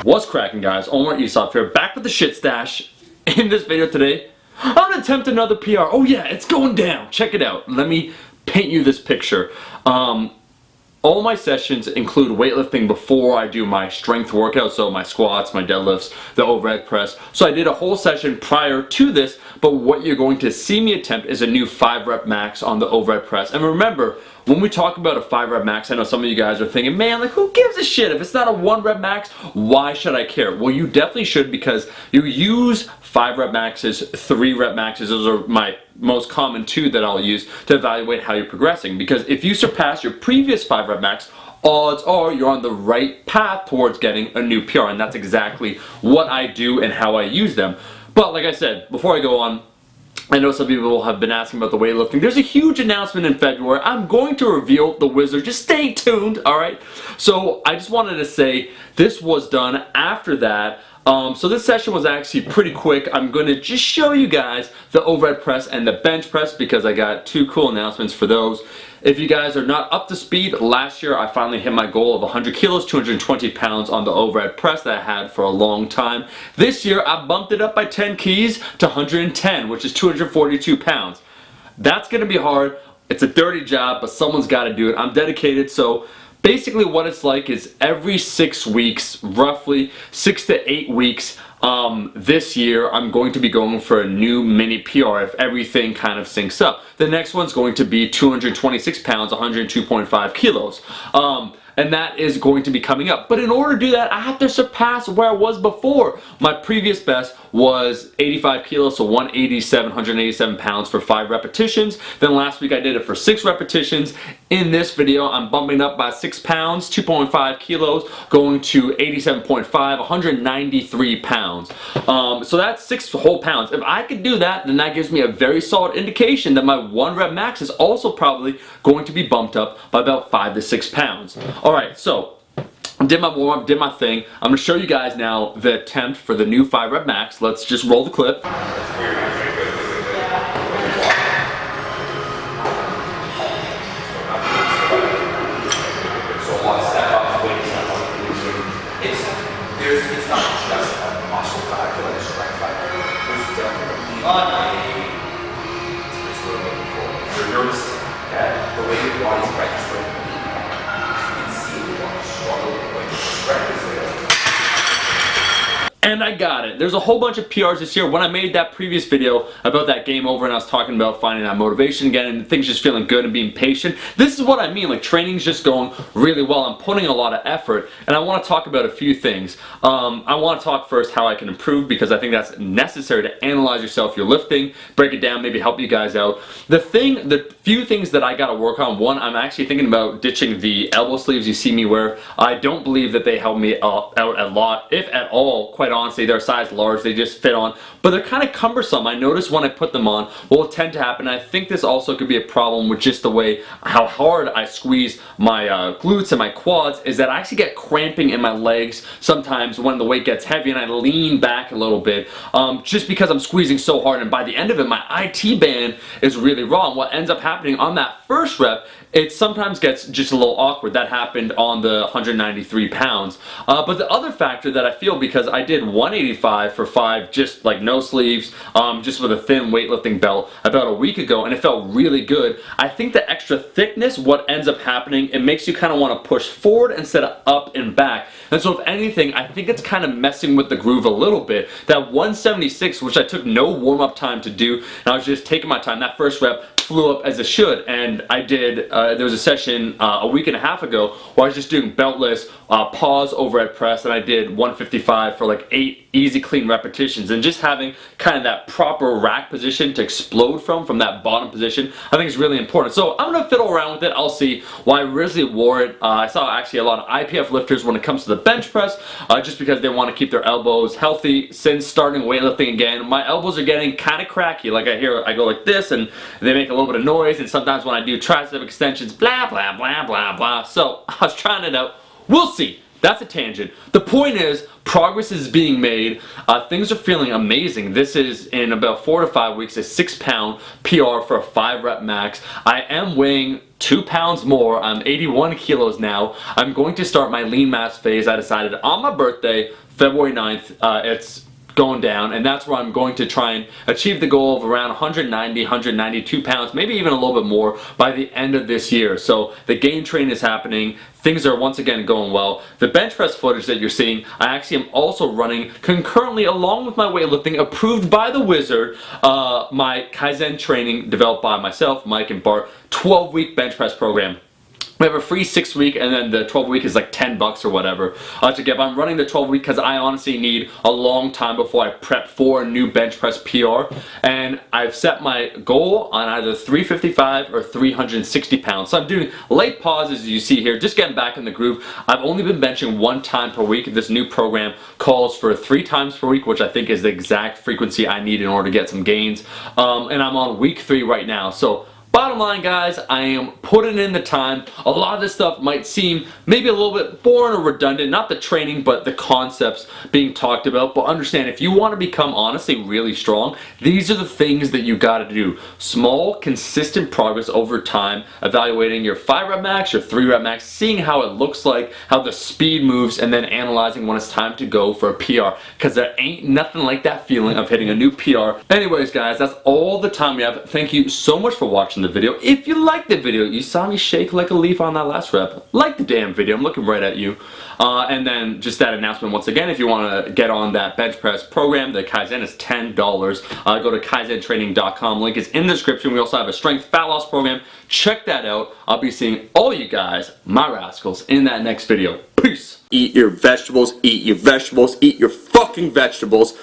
What's cracking, guys? Omar Esop here, back with the shit stash. In this video today, I'm gonna attempt another PR. Oh yeah, it's going down. Check it out. Let me paint you this picture. All my sessions include weightlifting before I do my strength workout, so my squats, my deadlifts, the overhead press. So I did a whole session prior to this, but what you're going to see me attempt is a new 5 rep max on the overhead press. And remember, when we talk about a 5 rep max, I know some of you guys are thinking, man, like who gives a shit? If it's not a 1 rep max, why should I care? Well, you definitely should, because you use 5 rep maxes, 3 rep maxes. Those are my most common 2 that I'll use to evaluate how you're progressing. Because if you surpass your previous 5 rep max, odds are you're on the right path towards getting a new PR, and that's exactly what I do and how I use them. But like I said, before I go on, I know some people have been asking about the weightlifting. There's a huge announcement in February. I'm going to reveal the wizard. Just stay tuned, alright? So I just wanted to say this was done after that. So this session was actually pretty quick. I'm going to just show you guys the overhead press and the bench press because I got 2 cool announcements for those. If you guys are not up to speed, last year I finally hit my goal of 100 kilos, 220 pounds on the overhead press that I had for a long time. This year I bumped it up by 10 keys to 110, which is 242 pounds. That's going to be hard. It's a dirty job, but someone's got to do it. I'm dedicated, so basically what it's like is every 6 weeks, roughly 6 to 8 weeks, this year I'm going to be going for a new mini PR if everything kind of syncs up. The next one's going to be 226 pounds, 102.5 kilos. And that is going to be coming up. But in order to do that, I have to surpass where I was before. My previous best was 85 kilos, so 187 pounds for 5 repetitions. Then last week I did it for 6 repetitions. In this video, I'm bumping up by 6 pounds, 2.5 kilos, going to 87.5, 193 pounds. So that's 6 whole pounds. If I could do that, then that gives me a very solid indication that my 1 rep max is also probably going to be bumped up by about 5 to 6 pounds. Alright, so did my warm-up, did my thing. I'm going to show you guys now the attempt for the new 5 rep max. Let's just roll the clip. It's not just a muscle factor and a strength factor. There's definitely it's what I'm looking for. Your nervous system, okay? The way your body's registering, you can see the body struggle with strength is there. And I got it. There's a whole bunch of PRs this year. When I made that previous video about that game over and I was talking about finding that motivation again and things just feeling good and being patient, this is what I mean. Like training's just going really well. I'm putting a lot of effort and I want to talk about a few things. I want to talk first how I can improve because I think that's necessary to analyze yourself, your lifting, break it down, maybe help you guys out. The few things that I got to work on, one, I'm actually thinking about ditching the elbow sleeves you see me wear. I don't believe that they help me out a lot, if at all, quite honestly. They're a size large, they just fit on, but they're kind of cumbersome. I notice when I put them on, what will tend to happen, I think this also could be a problem with just the way how hard I squeeze my glutes and my quads, is that I actually get cramping in my legs sometimes when the weight gets heavy and I lean back a little bit, just because I'm squeezing so hard, and by the end of it my IT band is really raw. And what ends up happening on that first rep, it sometimes gets just a little awkward. That happened on the 193 pounds. But the other factor that I feel, because I did 185 for 5, just like no sleeves, just with a thin weightlifting belt about a week ago, and it felt really good. I think the extra thickness, what ends up happening, it makes you kind of want to push forward instead of up and back. And so if anything, I think it's kind of messing with the groove a little bit. That 176, which I took no warm-up time to do, and I was just taking my time, that first rep flew up as it should. And I did, there was a session a week and a half ago where I was just doing beltless pause overhead press, and I did 155 for like 8 easy clean repetitions, and just having kind of that proper rack position to explode from that bottom position, I think is really important. So I'm gonna fiddle around with it. I'll see. Why I originally wore it, I saw actually a lot of IPF lifters when it comes to the bench press, just because they want to keep their elbows healthy. Since starting weightlifting again, my elbows are getting kind of cracky. Like I go like this and they make a little bit of noise, and sometimes when I do tricep extensions, blah blah blah blah blah. So I was trying it out. We'll see. That's a tangent. The point is, progress is being made. Things are feeling amazing. This is, in about 4 to 5 weeks, a 6-pound PR for a 5 rep max. I am weighing 2 pounds more. I'm 81 kilos now. I'm going to start my lean mass phase. I decided on my birthday, February 9th. It's going down, and that's where I'm going to try and achieve the goal of around 190, 192 pounds, maybe even a little bit more by the end of this year. So the gain train is happening. Things are once again going well. The bench press footage that you're seeing, I actually am also running concurrently along with my weightlifting, approved by the Wizard, my Kaizen training developed by myself, Mike, and Bart, 12-week bench press program. We have a free 6-week, and then the 12-week is like $10 or whatever to get. But I'm running the 12-week because I honestly need a long time before I prep for a new bench press PR. And I've set my goal on either 355 or 360 pounds. So I'm doing late pauses, as you see here, just getting back in the groove. I've only been benching 1 time per week. This new program calls for 3 times per week, which I think is the exact frequency I need in order to get some gains. And I'm on week 3 right now. So bottom line, guys, I am putting in the time. A lot of this stuff might seem maybe a little bit boring or redundant, not the training, but the concepts being talked about. But understand, if you want to become honestly really strong, these are the things that you got to do. Small, consistent progress over time, evaluating your 5 rep max, your 3 rep max, seeing how it looks like, how the speed moves, and then analyzing when it's time to go for a PR. Because there ain't nothing like that feeling of hitting a new PR. Anyways, guys, that's all the time we have. Thank you so much for watching the video. If you liked the video, you saw me shake like a leaf on that last rep, like the damn video. I'm looking right at you. And then just that announcement once again, if you want to get on that bench press program, the Kaizen is $10. Go to kaizentraining.com. Link is in the description. We also have a strength fat loss program. Check that out. I'll be seeing all you guys, my rascals, in that next video. Peace. Eat your vegetables, eat your vegetables, eat your fucking vegetables.